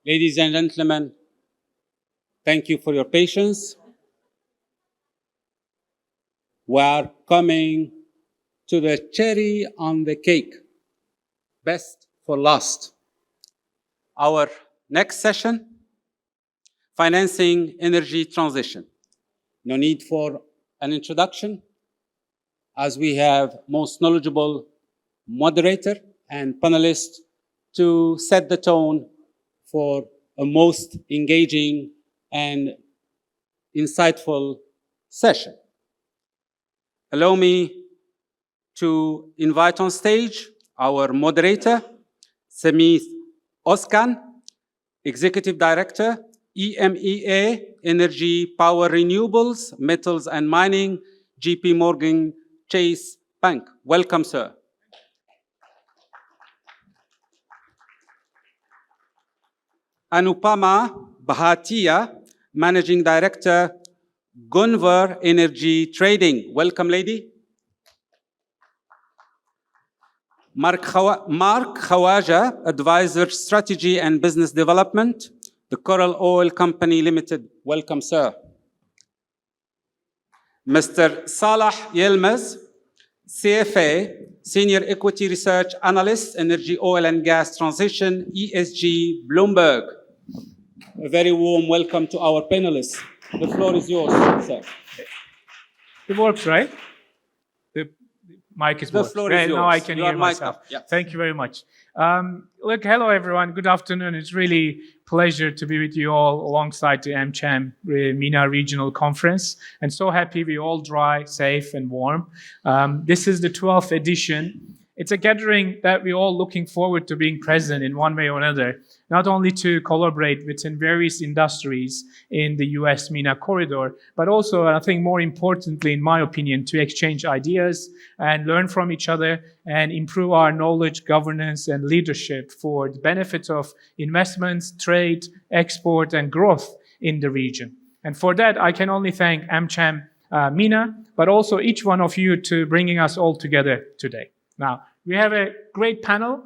Ladies and gentlemen, thank you for your patience. We are coming to the cherry on the cake, best for last. Our next session, financing energy transition. No need for an introduction, as we have most knowledgeable moderator and panelists to set the tone for a most engaging and insightful session. Allow me to invite on stage our moderator, Samith Oskan, Executive Director, EMEA, Energy, Power, Renewables, Metals and Mining, JP Morgan Chase Bank. Welcome, sir. Anupama Bhatia, Managing Director, Gunvor Energy Trading. Welcome, lady. Mark Khawaja, Advisor, Strategy and Business Development, the Coral Oil Company Limited. Welcome, sir. Mr. Salah Yilmaz, CFA, Senior Equity Research Analyst, Energy, Oil and Gas Transition, ESG, Bloomberg. A very warm welcome to our panelists. The floor is yours, sir. It works, right? The mic is The working. floor is yours. Now I can You hear are myself. mic'd up. Yeah. Thank you very much. Look, hello everyone. Good afternoon. It's really pleasure to be with you all alongside the AmCham MENA Regional Conference. And so happy we're all dry, safe, and warm. This is the 12th edition. It's a gathering that we're all looking forward to being present in one way or another, not only to collaborate within various industries in the US MENA corridor, but also, I think more importantly, in my opinion, to exchange ideas and learn from each other and improve our knowledge, governance, and leadership for the benefit of investments, trade, export, and growth in the region. And for that, I can only thank AmCham MENA, but also each one of you to bringing us all together today. Now, we have a great panel,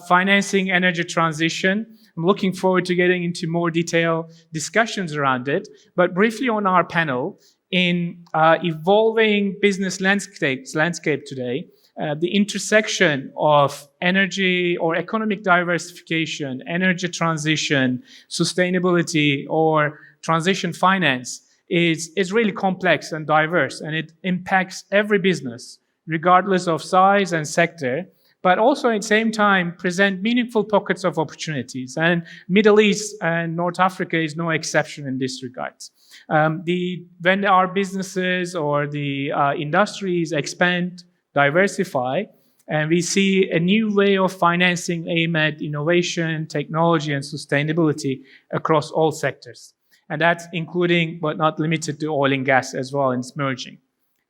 financing energy transition. I'm looking forward to getting into more detailed discussions around it. But briefly on our panel, in evolving business landscape today, the intersection of energy or economic diversification, energy transition, sustainability, or transition finance is really complex and diverse, and it impacts every business, regardless of size and sector, but also at the same time present meaningful pockets of opportunities. And Middle East and North Africa is no exception in this regard. When our businesses or the industries expand, diversify, and we see a new way of financing aimed at innovation, technology, and sustainability across all sectors. And that's including, but not limited to, oil and gas as well, and it's merging.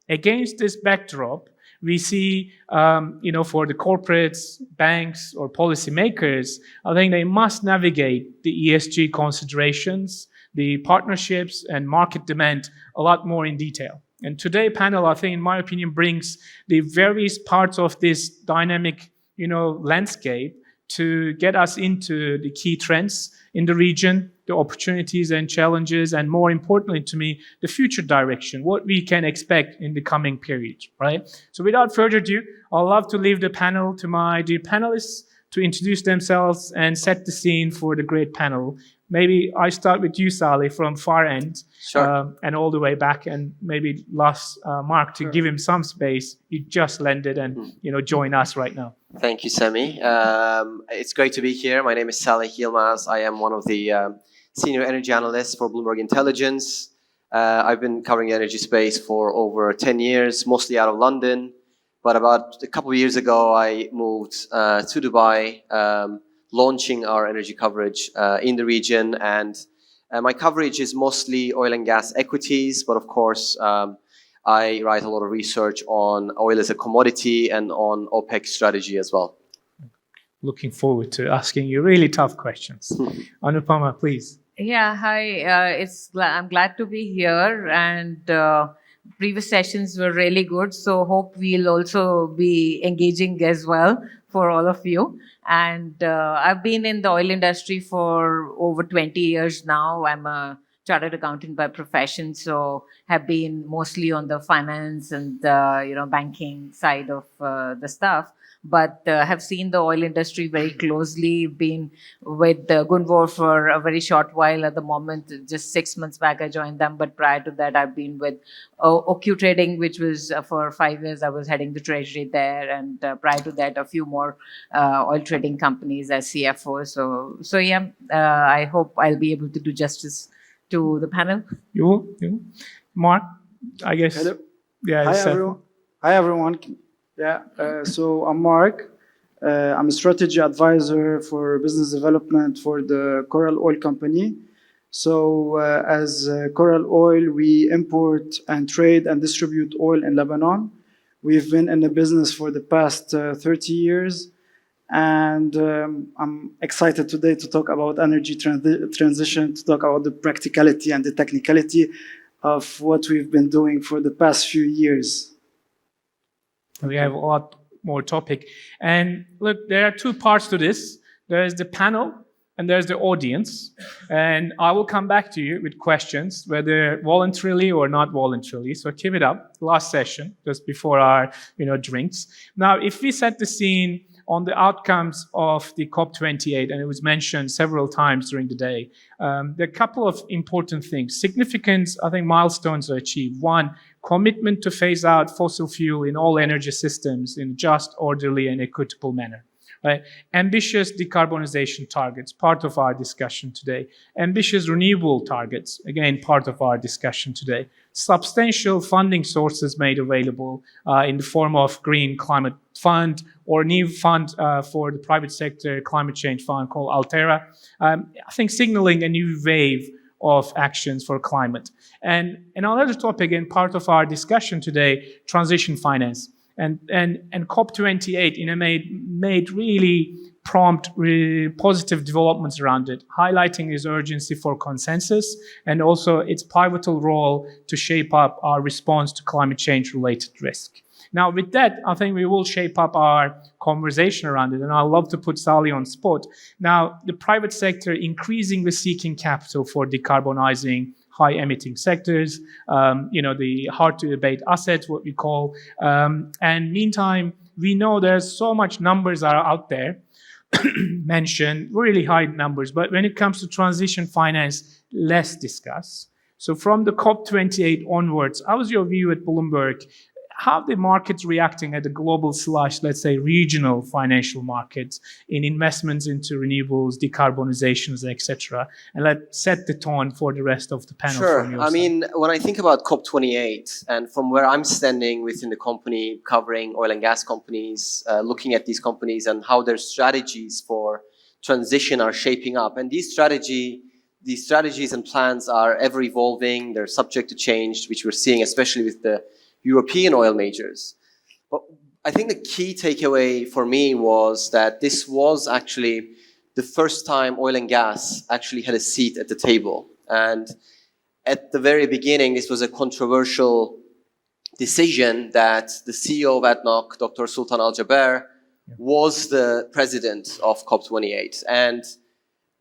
Against this backdrop, we see, for the corporates, banks, or policymakers, I think they must navigate the ESG considerations, the partnerships, and market demand a lot more in detail. And today's panel, I think, in my opinion, brings the various parts of this dynamic, landscape to get us into the key trends in the region, the opportunities and challenges, and more importantly to me, the future direction, what we can expect in the coming period, right? So without further ado, I'd love to leave the panel to my dear panelists to introduce themselves and set the scene for the great panel. Maybe I start with you, Salih, from far end, sure. And all the way back, and maybe last Mark to give him some space. You just landed and join us right now. Thank you, Sami. It's great to be here. My name is Salih Yilmaz. I am one of the senior energy analysts for Bloomberg Intelligence. I've been covering the energy space for over 10 years, mostly out of London. But about a couple of years ago, I moved to Dubai, launching our energy coverage in the region. And my coverage is mostly oil and gas equities, but of course, I write a lot of research on oil as a commodity and on OPEC strategy as well. Looking forward to asking you really tough questions. Anupama, please. Yeah, hi. I'm glad to be here, and previous sessions were really good. So hope we'll also be engaging as well for all of you. And I've been in the oil industry for over 20 years now. I'm a chartered accountant by profession, so have been mostly on the finance and banking side of the stuff. But have seen the oil industry very closely. Been with Gunvor for a very short while at the moment. Just 6 months back, I joined them. But prior to that, I've been with OQ Trading, which was for 5 years. I was heading the treasury there, and prior to that, a few more oil trading companies as CFO. So yeah, I hope I'll be able to do justice to the panel. You will? Mark, I guess. Hello. Yeah. Hi, Seth. everyone. Hi, everyone. Yeah, so I'm Mark. I'm a strategy advisor for business development for the Coral Oil Company. So as Coral Oil, we import and trade and distribute oil in Lebanon. We've been in the business for the past 30 years. And I'm excited today to talk about energy transition, to talk about the practicality and the technicality of what we've been doing for the past few years. We have a lot more topic. And look, there are two parts to this. There's the panel and there's the audience. And I will come back to you with questions, whether voluntarily or not voluntarily. So keep it up. Last session, just before our drinks. Now, if we set the scene on the outcomes of the COP28, and it was mentioned several times during the day, there are a couple of important things. Significant, I think, milestones are achieved. One, commitment to phase out fossil fuel in all energy systems in a just, orderly, and equitable manner. Right? Ambitious decarbonization targets, part of our discussion today. Ambitious renewable targets, again, part of our discussion today. Substantial funding sources made available in the form of Green Climate Fund or new fund for the private sector climate change fund called Altera. I think signaling a new wave of actions for climate. And another topic and part of our discussion today, transition finance. And COP28 made really prompt, really positive developments around it, highlighting its urgency for consensus and also its pivotal role to shape up our response to climate change-related risk. Now, with that, I think we will shape up our conversation around it, and I'd love to put Sally on spot. Now, the private sector increasingly seeking capital for decarbonizing high-emitting sectors, the hard-to-abate assets, what we call. And meantime, we know there's so much numbers are out there, mentioned, really high numbers. But when it comes to transition finance, less discussed. So from the COP28 onwards, how was your view at Bloomberg? How are the markets reacting at the global / let's say, regional financial markets in investments into renewables, decarbonizations, etc.? And let's set the tone for the rest of the panel. Sure. From your I side. mean, when I think about COP28 and from where I'm standing within the company, covering oil and gas companies, looking at these companies and how their strategies for transition are shaping up. And these strategies and plans are ever evolving. They're subject to change, which we're seeing, especially with the European oil majors. But I think the key takeaway for me was that this was actually the first time oil and gas actually had a seat at the table. And at the very beginning, this was a controversial decision that the CEO of ADNOC, Dr. Sultan Al Jaber, was the president of COP28. And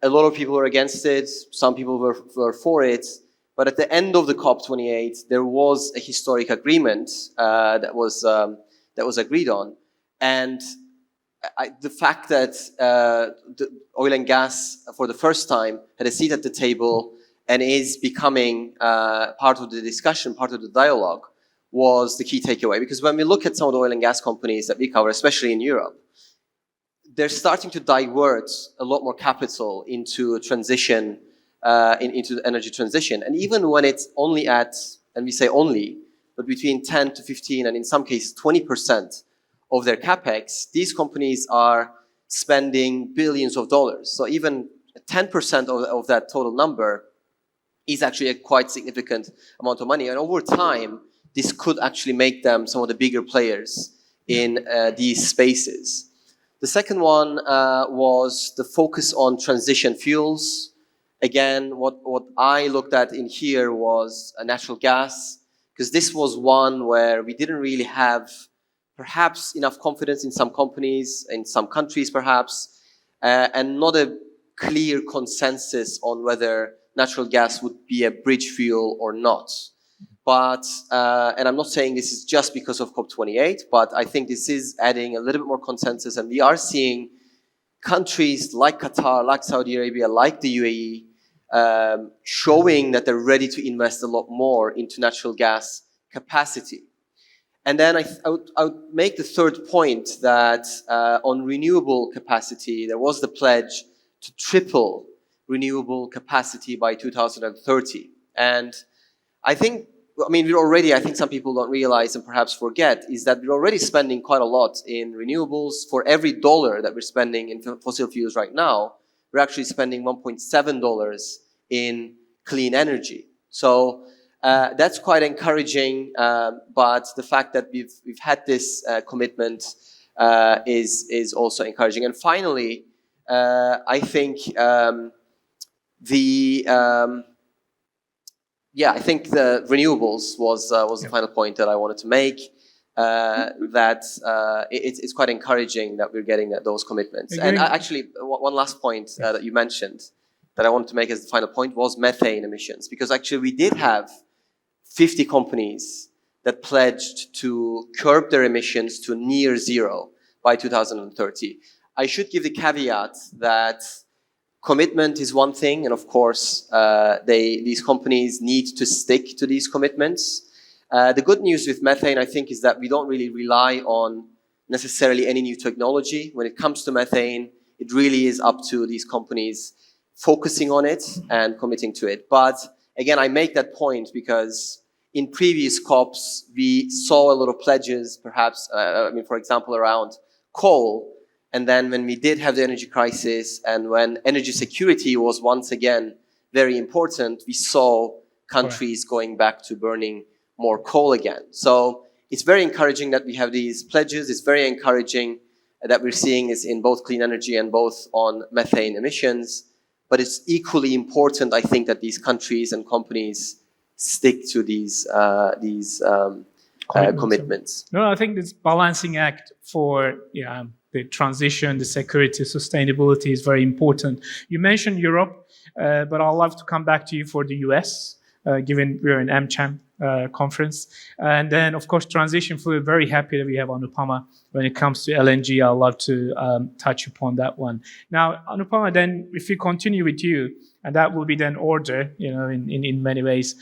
a lot of people were against it. Some people were for it. But at the end of the COP28, there was a historic agreement that was agreed on, and the fact that the oil and gas, for the first time, had a seat at the table and is becoming part of the discussion, part of the dialogue, was the key takeaway. Because when we look at some of the oil and gas companies that we cover, especially in Europe, they're starting to divert a lot more capital into transition. Into the energy transition. And even when it's only at, and we say only, but between 10 to 15 and in some cases 20% of their capex, these companies are spending billions of dollars. So even 10% of that total number is actually a quite significant amount of money. And over time, this could actually make them some of the bigger players in these spaces. The second one was the focus on transition fuels. Again, what I looked at in here was natural gas, because this was one where we didn't really have perhaps enough confidence in some companies, in some countries perhaps, and not a clear consensus on whether natural gas would be a bridge fuel or not. But, and I'm not saying this is just because of COP28, but I think this is adding a little bit more consensus, and we are seeing countries like Qatar, like Saudi Arabia, like the UAE, showing that they're ready to invest a lot more into natural gas capacity. And then I would make the third point that on renewable capacity, there was the pledge to triple renewable capacity by 2030. And I think, we're already, I think some people don't realize and perhaps forget, is that we're already spending quite a lot in renewables. For every dollar that we're spending in fossil fuels right now, we're actually spending $1.7 in clean energy. So that's quite encouraging, but the fact that we've had this commitment is also encouraging. And finally, I think I think the renewables was the final point that I wanted to make. That it's quite encouraging that we're getting those commitments. And actually, one last point that you mentioned that I wanted to make as the final point was methane emissions, because actually we did have 50 companies that pledged to curb their emissions to near zero by 2030. I should give the caveat that commitment is one thing, and of course, these companies need to stick to these commitments. The good news with methane, I think, is that we don't really rely on necessarily any new technology. When it comes to methane, it really is up to these companies focusing on it and committing to it. But again, I make that point because in previous COPs, we saw a lot of pledges, perhaps, for example, around coal. And then when we did have the energy crisis and when energy security was once again very important, we saw countries going back to burning more coal again. So it's very encouraging that we have these pledges. It's very encouraging that we're seeing this in both clean energy and both on methane emissions. But it's equally important, I think, that these countries and companies stick to these commitments. No, I think this balancing act for the transition, the security, sustainability is very important. You mentioned Europe, but I'd love to come back to you for the US, given we're in AmCham conference. And then, of course, transition fluid, very happy that we have Anupama. When it comes to LNG, I'd love to touch upon that one. Now, Anupama, then if we continue with you, and that will be then order, in many ways,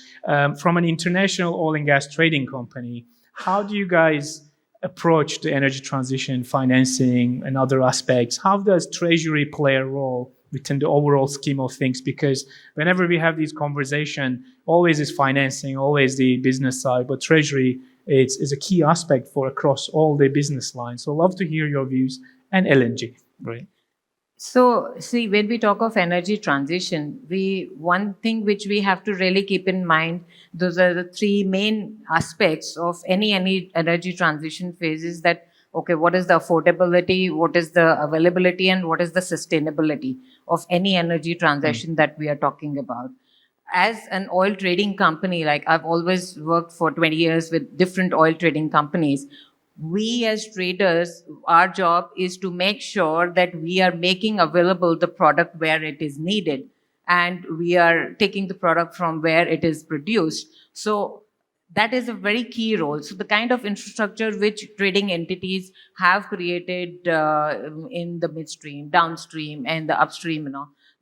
from an international oil and gas trading company, how do you guys approach the energy transition, financing, and other aspects? How does Treasury play a role within the overall scheme of things? Because whenever we have these conversations, always is financing, always the business side, but Treasury is a key aspect for across all the business lines. So I'd love to hear your views and LNG. Right. So, see, when we talk of energy transition, one thing which we have to really keep in mind, those are the three main aspects of any energy transition phase is that, okay, what is the affordability, what is the availability, and what is the sustainability of any energy transition that we are talking about. As an oil trading company, like I've always worked for 20 years with different oil trading companies, we as traders, our job is to make sure that we are making available the product where it is needed and we are taking the product from where it is produced. So that is a very key role. So the kind of infrastructure which trading entities have created in the midstream, downstream, and the upstream,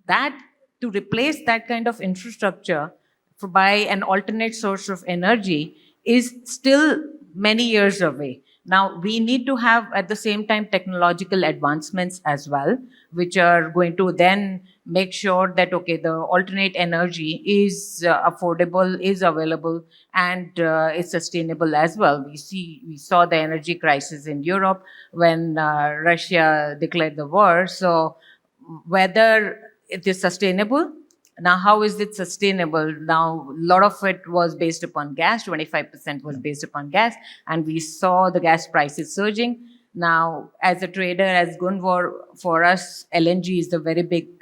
that to replace that kind of infrastructure by an alternate source of energy is still many years away. Now, we need to have at the same time technological advancements as well, which are going to then make sure that, okay, the alternate energy is affordable, is available, and is sustainable as well. We saw the energy crisis in Europe when Russia declared the war. So whether it is sustainable, now, how is it sustainable? Now, a lot of it was based upon gas, 25% was based upon gas, and we saw the gas prices surging. Now, as a trader, as Gunvor, for us, LNG is the very big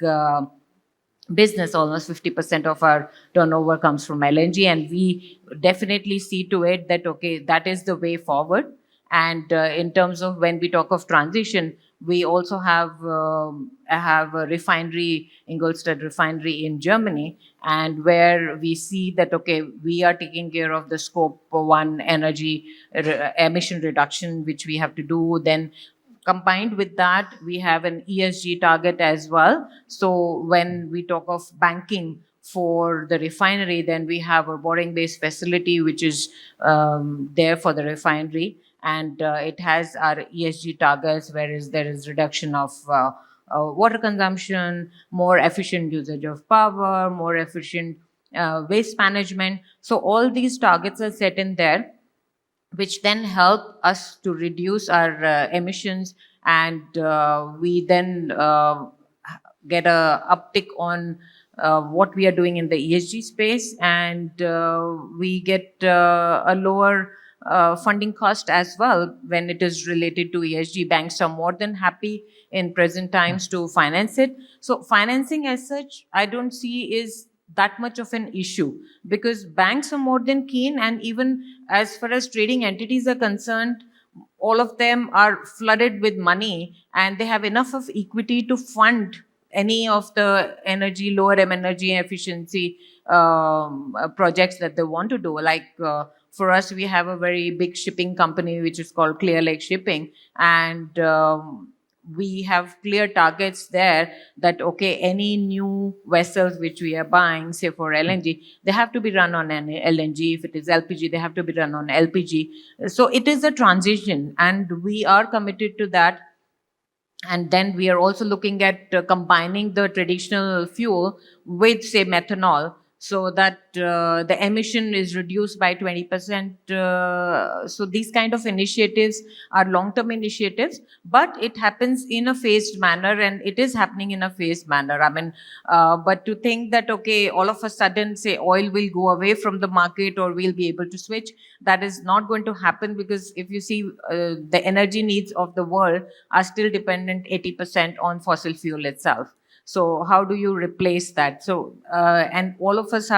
business. Almost 50% of our turnover comes from LNG, and we definitely see to it that, okay, that is the way forward. And in terms of when we talk of transition, we also have a refinery, Ingolstadt refinery in Germany, and where we see that, okay, we are taking care of the scope 1 energy emission reduction, which we have to do. Then combined with that, we have an ESG target as well. So when we talk of banking for the refinery, then we have a borrowing-based facility, which is there for the refinery. And it has our ESG targets, whereas there is reduction of water consumption, more efficient usage of power, more efficient waste management. So all these targets are set in there, which then help us to reduce our emissions, and we then get a uptick on what we are doing in the ESG space, and we get a lower funding cost as well when it is related to ESG. Banks are more than happy in present times to finance it. So financing as such, I don't see is that much of an issue, because banks are more than keen, and even as far as trading entities are concerned, all of them are flooded with money, and they have enough of equity to fund any of the lower energy efficiency projects that they want to do. Like for us, we have a very big shipping company which is called Clear Lake Shipping, and we have clear targets there that, okay, any new vessels which we are buying, say for LNG, they have to be run on an LNG. If it is LPG, they have to be run on LPG. So it is a transition, and we are committed to that. And then we are also looking at combining the traditional fuel with, say, methanol, so that the emission is reduced by 20%. So these kind of initiatives are long-term initiatives, but it happens in a phased manner, and it is happening in a phased manner. I mean, but to think that, okay, all of a sudden, say, oil will go away from the market or we'll be able to switch, that is not going to happen, because if you see, the energy needs of the world are still dependent 80% on fossil fuel itself. So how do you replace that? So, and all of us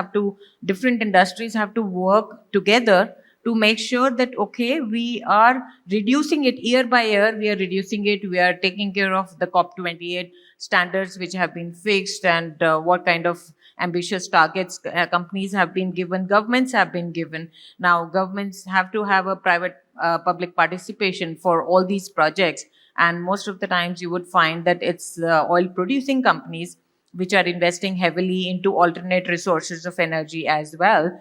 different industries have to work together to make sure that, okay, we are reducing it year by year, we are reducing it, we are taking care of the COP28 standards which have been fixed, and what kind of ambitious targets companies have been given, governments have been given. Now, governments have to have a private public participation for all these projects. And most of the times you would find that it's oil producing companies which are investing heavily into alternate resources of energy as well,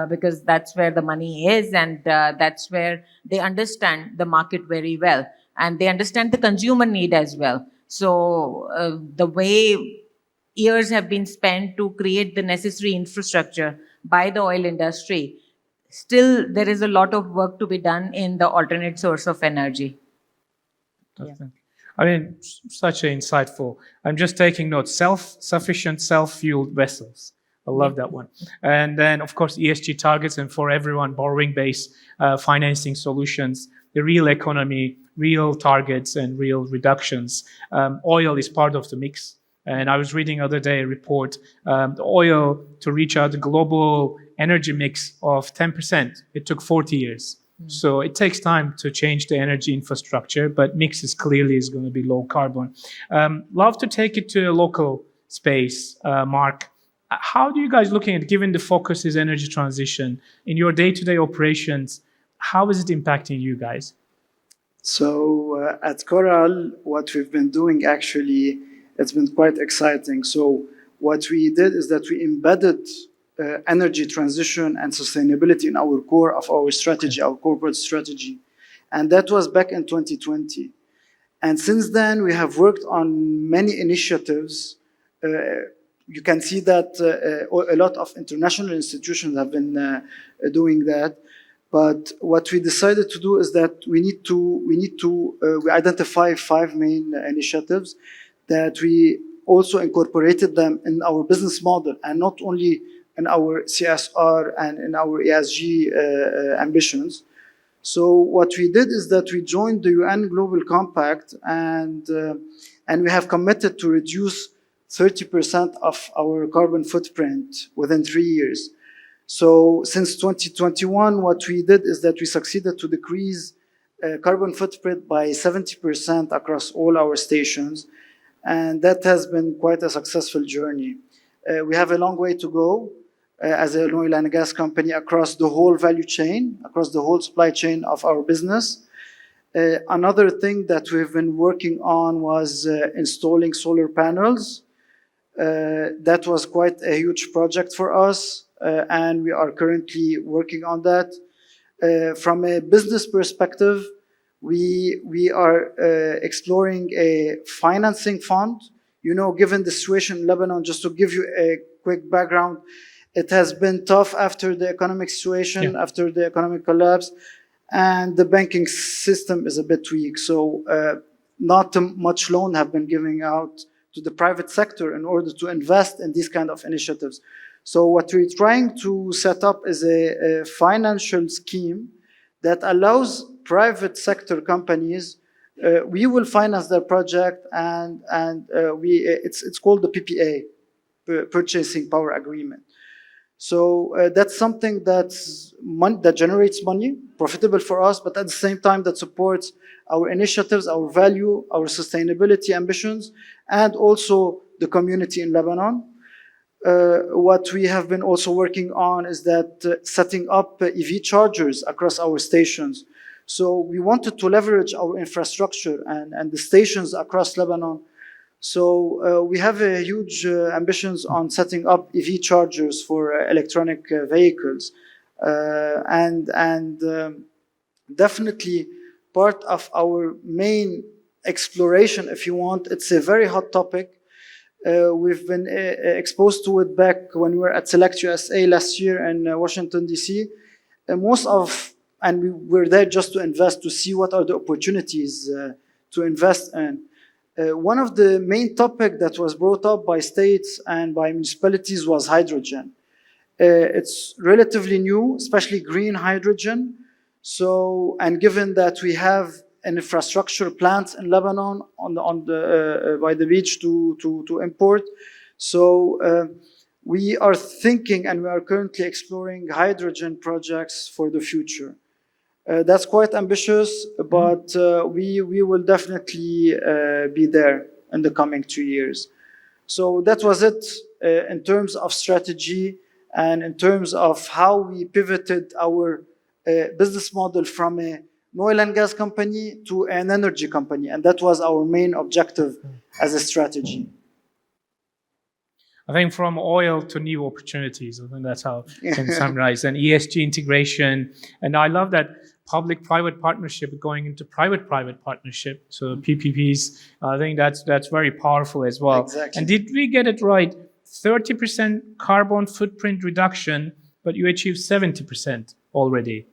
because that's where the money is, and that's where they understand the market very well, and they understand the consumer need as well. So the way years have been spent to create the necessary infrastructure by the oil industry, still there is a lot of work to be done in the alternate source of energy. Yeah. I mean, such an insightful. I'm just taking notes. Self-sufficient, self-fueled vessels. I love that one. And then, of course, ESG targets, and for everyone, borrowing-based financing solutions, the real economy, real targets, and real reductions. Oil is part of the mix. And I was reading the other day a report, the oil to reach out the global energy mix of 10%, it took 40 years. So it takes time to change the energy infrastructure, but mix is clearly going to be low carbon. Love to take it to a local space, Mark. How do you guys looking at, given the focus is energy transition, in your day-to-day operations, how is it impacting you guys? So at Coral, what we've been doing, actually, it's been quite exciting. So what we did is that we embedded energy transition and sustainability in our core of our strategy, our corporate strategy. And that was back in 2020. And since then, we have worked on many initiatives. You can see that a lot of international institutions have been doing that. But what we decided to do is that we identify 5 main initiatives that we also incorporated them in our business model, and not only in our CSR and in our ESG ambitions. So what we did is that we joined the UN Global Compact, and we have committed to reduce 30% of our carbon footprint within 3 years. So since 2021, what we did is that we succeeded to decrease carbon footprint by 70% across all our stations, and that has been quite a successful journey. We have a long way to go as an oil and gas company across the whole value chain, across the whole supply chain of our business. Another thing that we've been working on was installing solar panels. That was quite a huge project for us, and we are currently working on that. From a business perspective, we are exploring a financing fund. You know, given the situation in Lebanon, just to give you a quick background, it has been tough after the economic situation, after the economic collapse, and the banking system is a bit weak. So not much loan have been given out to the private sector in order to invest in these kind of initiatives. So what we're trying to set up is a financial scheme that allows private sector companies, we will finance their project, and it's called the PPA, Purchasing Power Agreement. So that's something that generates money, profitable for us, but at the same time that supports our initiatives, our value, our sustainability ambitions, and also the community in Lebanon. What we have been also working on is that setting up EV chargers across our stations. So we wanted to leverage our infrastructure and the stations across Lebanon. So we have huge ambitions on setting up EV chargers for electronic vehicles. Definitely part of our main exploration, if you want. It's a very hot topic. We've been exposed to it back when we were at Select USA last year in Washington, D.C. And we were there just to invest, to see what are the opportunities to invest in. One of the main topics that was brought up by states and by municipalities was hydrogen. It's relatively new, especially green hydrogen. So, and given that we have an infrastructure plant in Lebanon by the beach to import, so we are thinking and we are currently exploring hydrogen projects for the future. That's quite ambitious, but we will definitely be there in the coming 2 years. So that was it in terms of strategy and in terms of how we pivoted our business model from an oil and gas company to an energy company. And that was our main objective as a strategy. I think from oil to new opportunities. I think that's how I can summarize. And ESG integration. And I love that public-private partnership going into private-private partnership. So PPPs, I think that's very powerful as well. Exactly. And did we get it right? 30% carbon footprint reduction, but you achieved 70% already.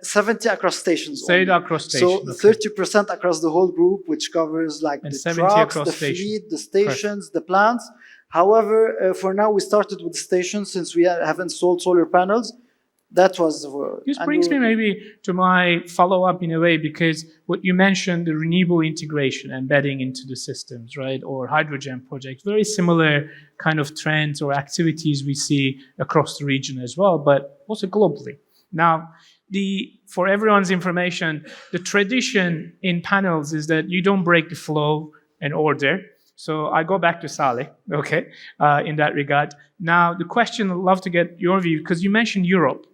70 across stations. Say it across stations. So 30% across the whole group, which covers like And the 70 trucks, across the stations. fleet, the stations, the plants. However, for now, we started with the stations since we have installed solar panels. That was... This brings me maybe to my follow-up in a way, because what you mentioned, the renewable integration, embedding into the systems, right? Or hydrogen projects, very similar kind of trends or activities we see across the region as well, but also globally. Now, for everyone's information, the tradition in panels is that you don't break the flow and order. So I go back to Saleh, okay, in that regard. Now, the question, I'd love to get your view, because you mentioned Europe,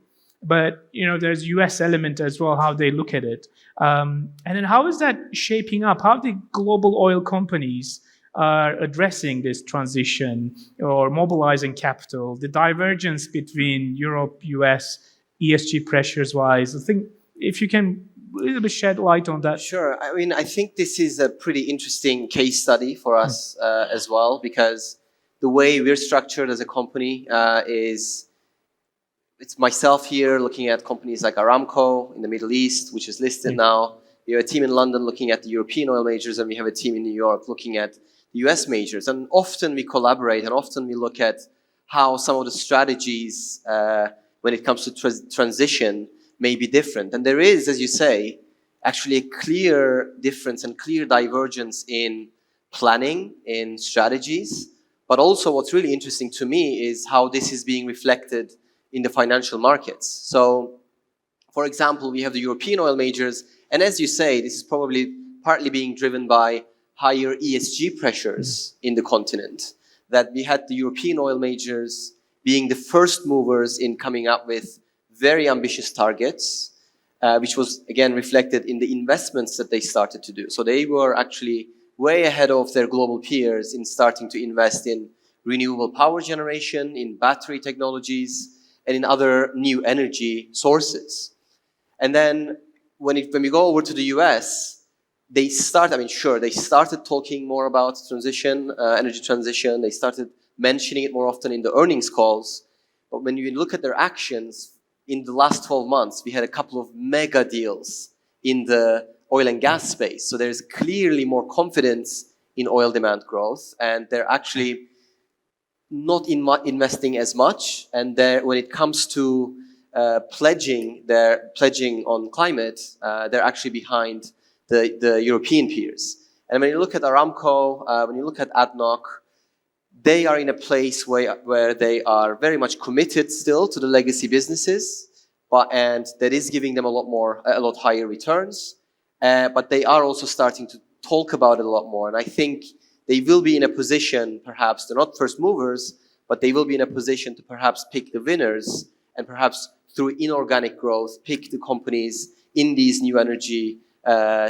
but there's US element as well, how they look at it. And then how is that shaping up? How the global oil companies are addressing this transition or mobilizing capital, the divergence between Europe, US, ESG pressures-wise? I think if you can a little bit shed light on that. Sure. I mean, I think this is a pretty interesting case study for us as well, because the way we're structured as a company is, it's myself here looking at companies like Aramco in the Middle East, which is listed now. We have a team in London looking at the European oil majors, and we have a team in New York looking at the US majors. And often we collaborate, and often we look at how some of the strategies when it comes to transition may be different. And there is, as you say, actually a clear difference and clear divergence in planning, in strategies. But also what's really interesting to me is how this is being reflected in the financial markets. So, for example, we have the European oil majors And as you say, this is probably partly being driven by higher ESG pressures in the continent, that we had the European oil majors being the first movers in coming up with very ambitious targets, which was again reflected in the investments that they started to do. So they were actually way ahead of their global peers in starting to invest in renewable power generation, in battery technologies, and in other new energy sources. And then when we go over to the US, they started talking more about transition, energy transition. They started mentioning it more often in the earnings calls. But when you look at their actions, in the last 12 months, we had a couple of mega deals in the oil and gas space. So there's clearly more confidence in oil demand growth, and they're actually not investing as much. And when it comes to pledging on climate, they're actually behind the European peers. And when you look at Aramco, when you look at ADNOC, they are in a place where they are very much committed still to the legacy businesses, and that is giving them a lot higher returns. But they are also starting to talk about it a lot more. And I think they will be in a position, perhaps, they're not first movers, but they will be in a position to perhaps pick the winners and perhaps through inorganic growth, pick the companies in these new energy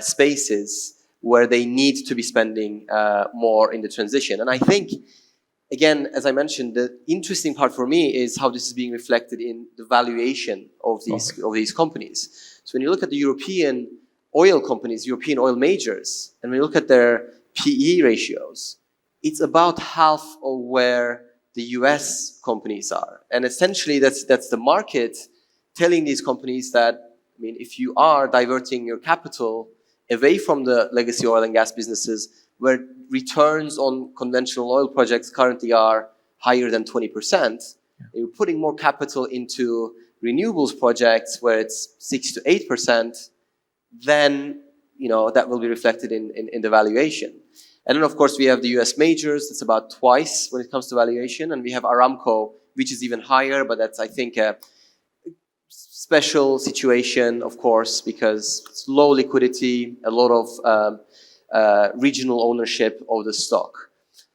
spaces where they need to be spending more in the transition. And I think, again, as I mentioned, the interesting part for me is how this is being reflected in the valuation of these companies. So when you look at the European oil companies, European oil majors, and when you look at their PE ratios, it's about half of where the US companies are. And essentially that's the market telling these companies that, I mean, if you are diverting your capital away from the legacy oil and gas businesses where returns on conventional oil projects currently are higher than 20%, you're putting more capital into renewables projects where it's 6 to 8%, then that will be reflected in the valuation. And then, of course, we have the US majors. It's about twice when it comes to valuation. And we have Aramco, which is even higher, but that's, I think, a special situation, of course, because it's low liquidity, a lot of regional ownership of the stock.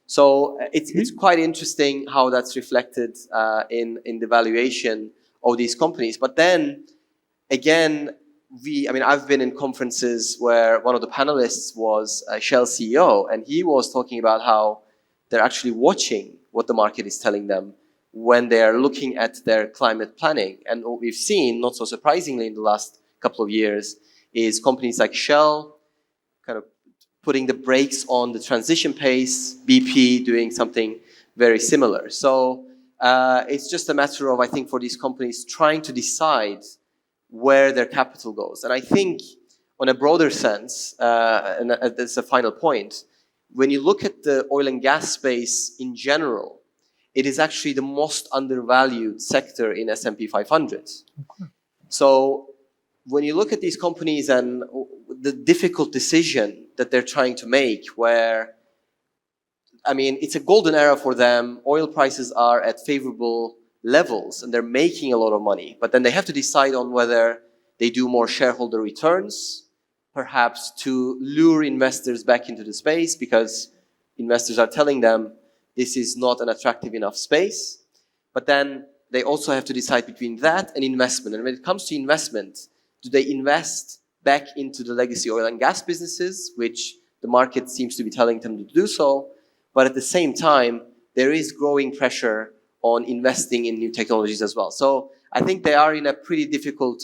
So it's quite interesting how that's reflected in the valuation of these companies. But then, again, I've been in conferences where one of the panelists was a Shell CEO, and he was talking about how they're actually watching what the market is telling them when they're looking at their climate planning. And what we've seen, not so surprisingly in the last couple of years, is companies like Shell kind of putting the brakes on the transition pace, BP doing something very similar. So it's just a matter of, I think, for these companies trying to decide where their capital goes. And I think on a broader sense, and that's a final point, when you look at the oil and gas space in general, it is actually the most undervalued sector in S&P 500. Okay. So when you look at these companies and the difficult decision that they're trying to make, where, it's a golden era for them, oil prices are at favorable levels and they're making a lot of money, but then they have to decide on whether they do more shareholder returns, perhaps to lure investors back into the space because investors are telling them this is not an attractive enough space. But then they also have to decide between that and investment. And when it comes to investment, do they invest back into the legacy oil and gas businesses, which the market seems to be telling them to do so, but at the same time, there is growing pressure on investing in new technologies as well. So I think they are in a pretty difficult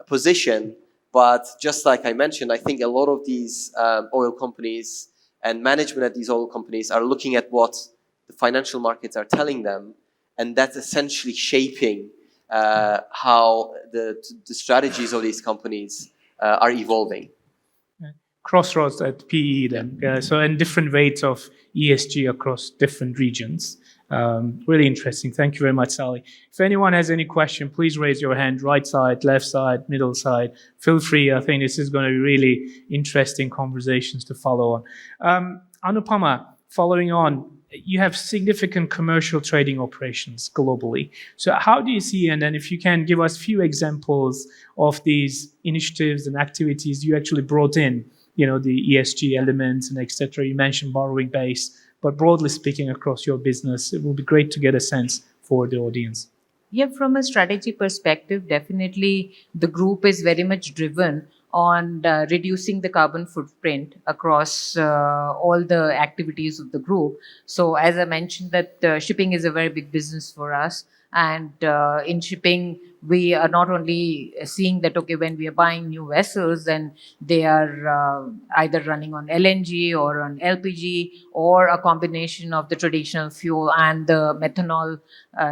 position, but just like I mentioned, I think a lot of these oil companies and management at these oil companies are looking at what the financial markets are telling them, and that's essentially shaping how the strategies of these companies are evolving. Crossroads at PE then, so and different weights of ESG across different regions. Really interesting. Thank you very much, Salih. If anyone has any question, please raise your hand, right side, left side, middle side. Feel free. I think this is going to be really interesting conversations to follow on. Anupama, following on, you have significant commercial trading operations globally. So how do you see, and then if you can give us few examples of these initiatives and activities you actually brought in, the ESG elements and etc. You mentioned borrowing base, but broadly speaking across your business, it would be great to get a sense for the audience. Yeah, from a strategy perspective, definitely the group is very much driven on reducing the carbon footprint across all the activities of the group. So as I mentioned that shipping is a very big business for us. And in shipping, we are not only seeing that, okay, when we are buying new vessels, then they are either running on LNG or on LPG or a combination of the traditional fuel and the methanol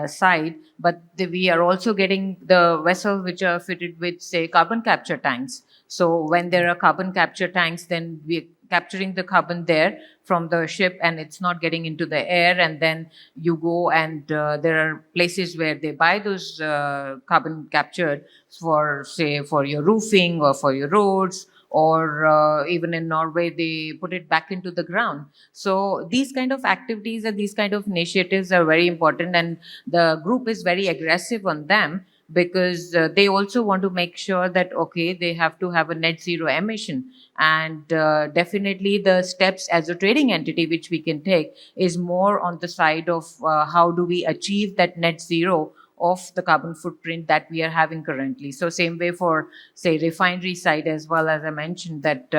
side. But we are also getting the vessels which are fitted with, say, carbon capture tanks. So when there are carbon capture tanks, then we're capturing the carbon there from the ship and it's not getting into the air. And then you go and there are places where they buy those carbon captured for, say, for your roofing or for your roads, or even in Norway, they put it back into the ground. So these kind of activities and these kind of initiatives are very important, and the group is very aggressive on them because they also want to make sure that, okay, they have to have a net zero emission. And definitely the steps as a trading entity which we can take is more on the side of how do we achieve that net zero of the carbon footprint that we are having currently. So same way for, say, refinery side as well, as I mentioned that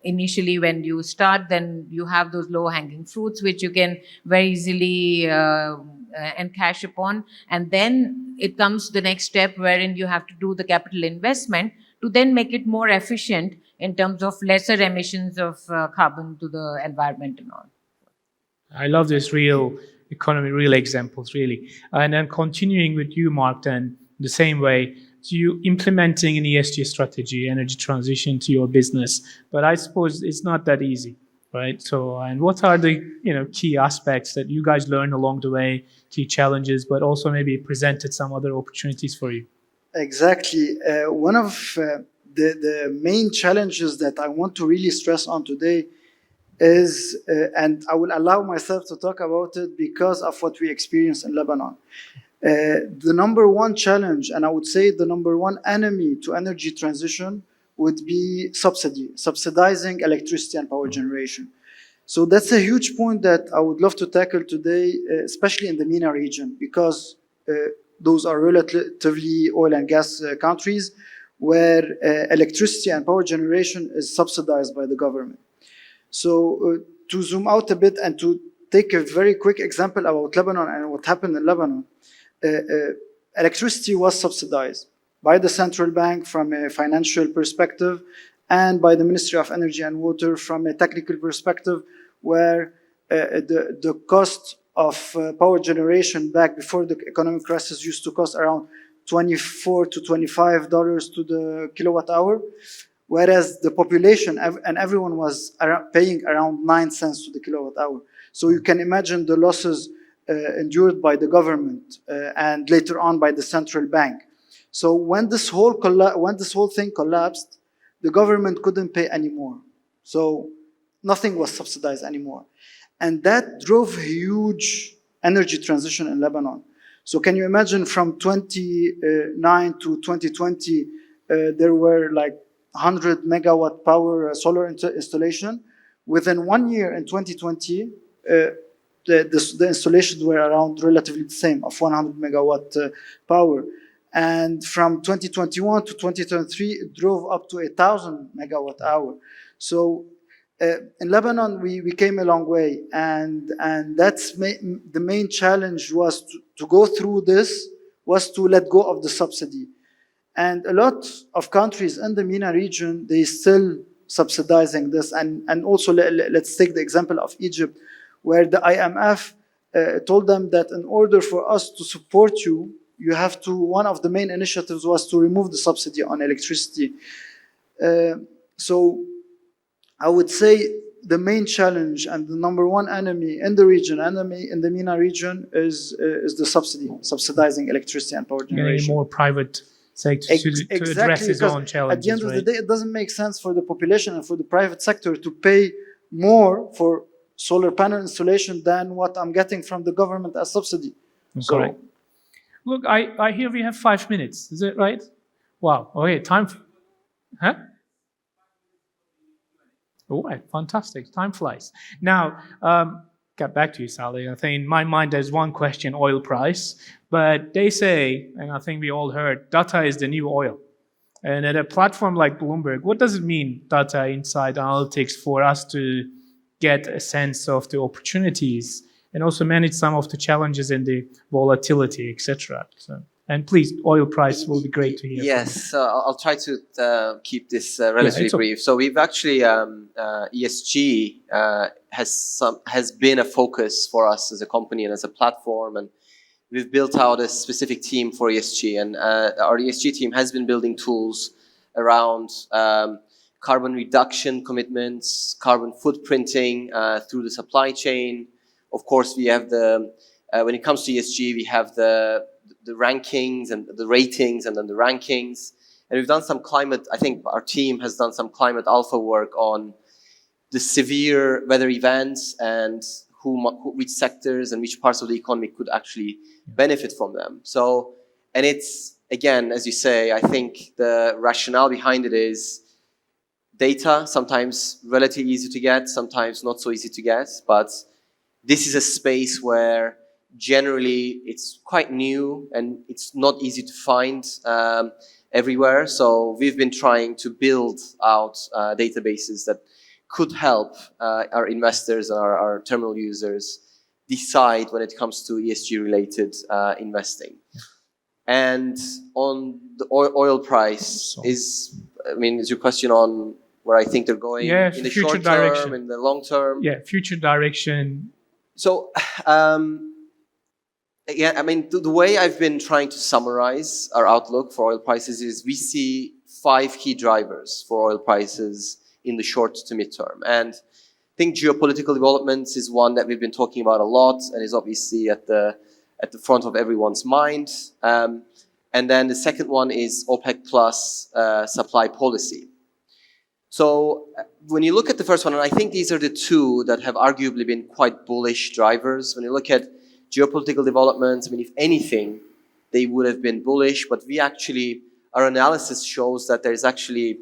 initially when you start, then you have those low hanging fruits which you can very easily encash upon. And then it comes the next step wherein you have to do the capital investment to then make it more efficient in terms of lesser emissions of carbon to the environment and all. I love this real economy, real examples, really. And then continuing with you, Mark, then the same way, so you implementing an ESG strategy, energy transition to your business, but I suppose it's not that easy, right? So, and what are the key aspects that you guys learned along the way, key challenges, but also maybe presented some other opportunities for you? Exactly. One of the main challenges that I want to really stress on today is, and I will allow myself to talk about it because of what we experienced in Lebanon. The number one challenge, and I would say the number one enemy to energy transition, would be subsidizing electricity and power generation. So that's a huge point that I would love to tackle today, especially in the MENA region, because those are relatively oil and gas countries where electricity and power generation is subsidized by the government. So to zoom out a bit and to take a very quick example about Lebanon and what happened in Lebanon, electricity was subsidized by the central bank from a financial perspective and by the Ministry of Energy and Water from a technical perspective, where the cost of power generation back before the economic crisis used to cost around $24 to $25 to the kilowatt hour, whereas the population and everyone was paying around 9 cents to the kilowatt hour. So you can imagine the losses endured by the government and later on by the central bank. So when this whole thing collapsed, the government couldn't pay anymore. So nothing was subsidized anymore. And that drove huge energy transition in Lebanon. So can you imagine from 2009 to 2020, there were like 100 megawatt power solar installation. Within 1 year in 2020, the installations were around relatively the same, of 100 megawatt power. And from 2021 to 2023, it drove up to 1,000 megawatt hour. So in Lebanon, we came a long way, and that's the main challenge was to go through this, was to let go of the subsidy. And a lot of countries in the MENA region, they still subsidizing this. And also let's take the example of Egypt, where the IMF told them that in order for us to support you, you have to, one of the main initiatives was to remove the subsidy on electricity. So I would say the main challenge and the number one enemy in the region, enemy in the MENA region, is the subsidizing electricity and power generation. Getting more private sector to address its own challenges. At the end of the day, it doesn't make sense for the population and for the private sector to pay more for solar panel installation than what I'm getting from the government as subsidy. Correct. Look, I hear we have 5 minutes. Is it right? Wow. Okay, time. Huh? All right, fantastic. Time flies. Now, get back to you, Sally. I think in my mind there's one question, oil price. But they say, and I think we all heard, data is the new oil. And at a platform like Bloomberg, what does it mean, data, insight, analytics, for us to get a sense of the opportunities and also manage some of the challenges in the volatility, etc.? So, and please, oil price will be great to hear. Yes, I'll try to keep this relatively it's okay. brief. So we've actually ESG has been a focus for us as a company and as a platform, and we've built out a specific team for ESG, and our ESG team has been building tools around carbon reduction commitments, carbon footprinting through the supply chain. Of course, we have when it comes to ESG, we have the rankings and the ratings and then the rankings. And we've done some climate, I think our team has done some climate alpha work on the severe weather events and which sectors and which parts of the economy could actually benefit from them. So, and it's, again, as you say, I think the rationale behind it is data, sometimes relatively easy to get, sometimes not so easy to get, but this is a space where generally it's quite new and it's not easy to find everywhere. So we've been trying to build out databases that could help our investors and our terminal users decide when it comes to ESG related investing. And on the oil price is your question on where I think they're going in the short term, in the long term? Yeah, future direction. So, again, the way I've been trying to summarize our outlook for oil prices is we see 5 key drivers for oil prices in the short to midterm. And I think geopolitical developments is one that we've been talking about a lot and is obviously at the front of everyone's mind. And then the second one is OPEC plus supply policy. So when you look at the first one, and I think these are the two that have arguably been quite bullish drivers. When you look at geopolitical developments, if anything, they would have been bullish, but our analysis shows that there's actually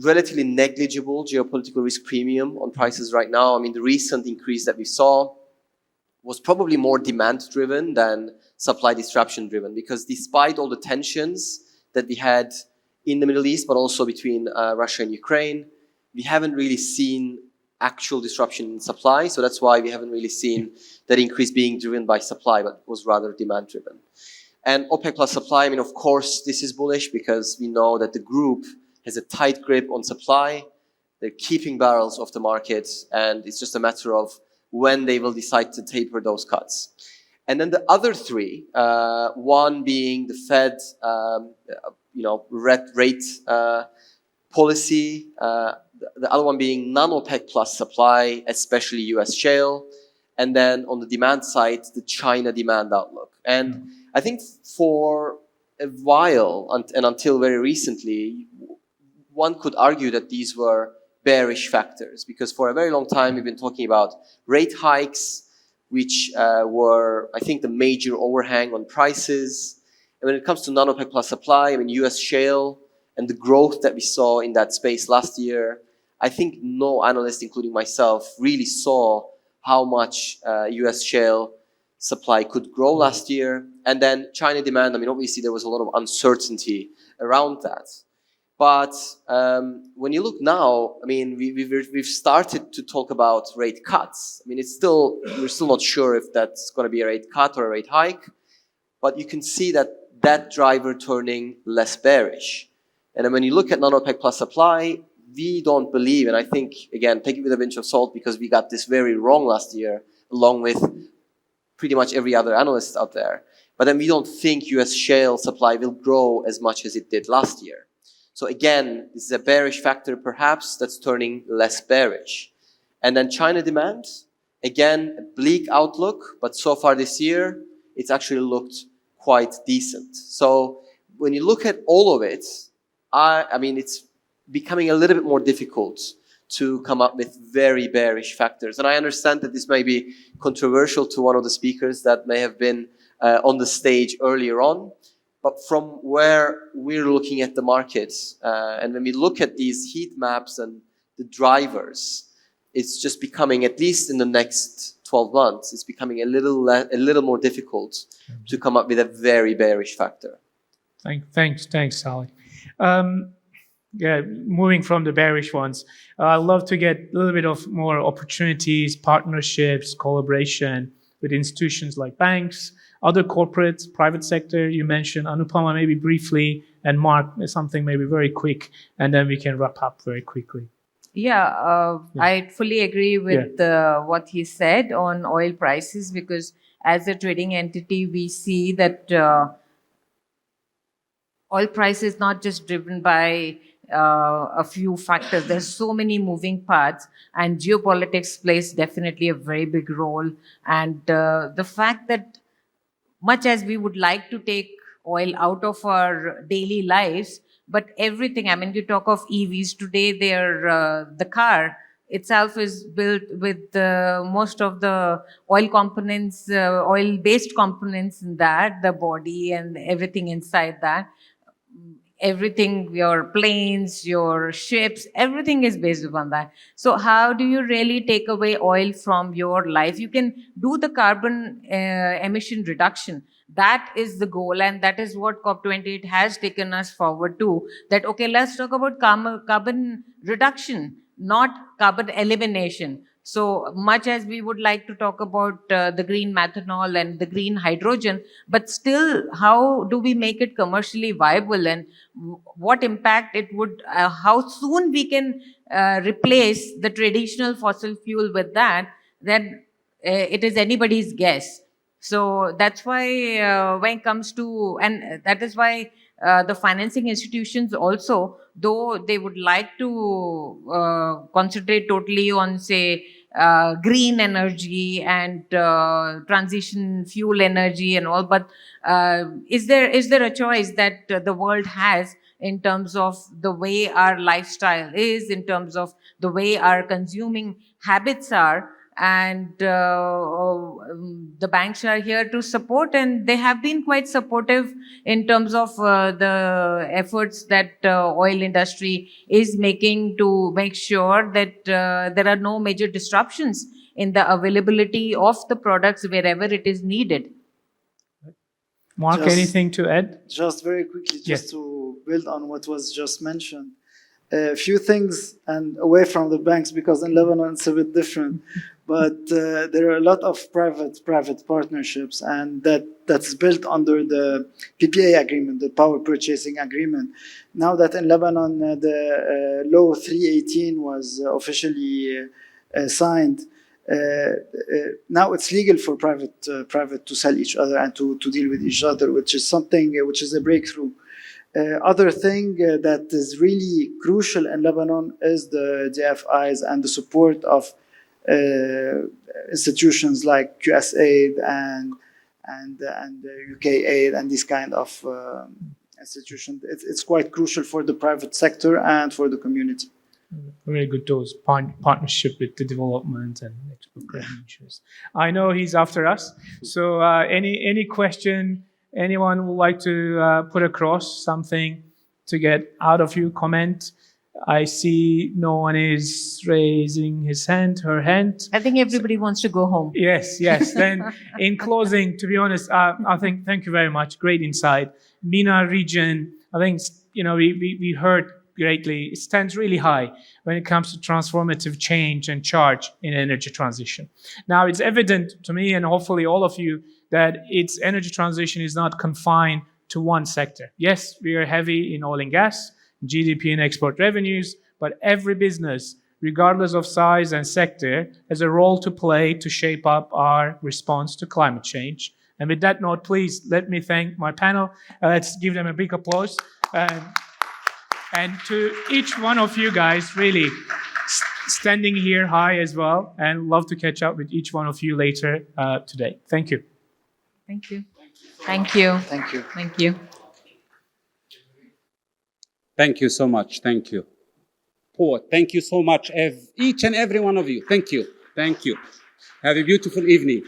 relatively negligible geopolitical risk premium on prices right now. The recent increase that we saw was probably more demand-driven than supply disruption-driven, because despite all the tensions that we had in the Middle East, but also between Russia and Ukraine, we haven't really seen actual disruption in supply. So that's why we haven't really seen that increase being driven by supply, but was rather demand-driven. And OPEC plus supply, of course, this is bullish because we know that the group has a tight grip on supply. They're keeping barrels off the market, and it's just a matter of when they will decide to taper those cuts. And then the other 3, one being the Fed, rate policy, the other one being non-OPEC plus supply, especially US shale, and then on the demand side, the China demand outlook. And I think for a while, and until very recently, one could argue that these were bearish factors, because for a very long time we've been talking about rate hikes, which were, I think, the major overhang on prices. And when it comes to non-OPEC plus supply, US shale and the growth that we saw in that space last year, I think no analyst, including myself, really saw how much US shale supply could grow last year. And then China demand, obviously there was a lot of uncertainty around that. But when you look now, we've started to talk about rate cuts. We're still not sure if that's going to be a rate cut or a rate hike, but you can see that driver turning less bearish. And then when you look at non-OPEC plus supply, we don't believe, and I think, again, take it with a pinch of salt because we got this very wrong last year, along with pretty much every other analyst out there. But then we don't think US shale supply will grow as much as it did last year. So again, this is a bearish factor perhaps that's turning less bearish. And then China demand, again, a bleak outlook, but so far this year, it's actually looked quite decent. So when you look at all of it, it's becoming a little bit more difficult to come up with very bearish factors. And I understand that this may be controversial to one of the speakers that may have been on the stage earlier on, but from where we're looking at the markets, and when we look at these heat maps and the drivers, it's just becoming, at least in the next 12 months, it's becoming a little more difficult to come up with a very bearish factor. Thanks, Sally. Yeah, moving from the bearish ones, I'd love to get a little bit of more opportunities, partnerships, collaboration with institutions like banks, other corporates, private sector. You mentioned Anupama maybe briefly, and Mark, something maybe very quick, and then we can wrap up very quickly. Yeah, I fully agree with what he said on oil prices, because as a trading entity, we see that oil price is not just driven by a few factors. There's so many moving parts, and geopolitics plays definitely a very big role. And the fact that much as we would like to take oil out of our daily lives, but everything, I mean, you talk of EVs today, the car itself is built with most of the oil components, oil-based components in that, the body and everything inside that. Everything, your planes, your ships, everything is based upon that. So how do you really take away oil from your life? You can do the carbon emission reduction. That is the goal, and that is what COP28 has taken us forward to. That, okay, let's talk about carbon reduction, not carbon elimination. So much as we would like to talk about the green methanol and the green hydrogen, but still, how do we make it commercially viable, and what impact it would, how soon we can replace the traditional fossil fuel with that, then it is anybody's guess. So that's why when it comes to, and that is why the financing institutions also, though they would like to concentrate totally on, say, green energy and transition fuel energy and all, but is there a choice that the world has in terms of the way our lifestyle is, in terms of the way our consuming habits are? And the banks are here to support, and they have been quite supportive in terms of the efforts that oil industry is making to make sure that there are no major disruptions in the availability of the products wherever it is needed. Mark, anything to add? Just very quickly, to build on what was just mentioned. A few things, and away from the banks, because in Lebanon it's a bit different. But there are a lot of private partnerships, and that's built under the PPA agreement, the power purchasing agreement. Now that in Lebanon the law 318 was officially signed, now it's legal for private to sell each other and to deal with each other, which is something which is a breakthrough. Other thing that is really crucial in Lebanon is the DFIs and the support of institutions like QSAID and UK Aid and this kind of institutions. It's quite crucial for the private sector and for the community. Very good, those partnership with the development and export issues. I know he's after us, so any question anyone would like to put across, something to get out of you, comment? I see no one is raising her hand. I think everybody wants to go home. Yes. Then in closing, to be honest, I think thank you very much. Great insight. MENA region, I think, we heard greatly. It stands really high when it comes to transformative change and charge in energy transition. Now, it's evident to me and hopefully all of you that its energy transition is not confined to one sector. Yes, we are heavy in oil and gas, GDP and export revenues, but every business, regardless of size and sector, has a role to play to shape up our response to climate change. And with that note, please let me thank my panel. Let's give them a big applause. And to each one of you guys, really standing here high as well, and love to catch up with each one of you later today. Thank you. Thank you. Thank you. Thank you. Thank you. Thank you so much. Thank you. support. Thank you so much, each and every one of you. Thank you. Thank you. Have a beautiful evening.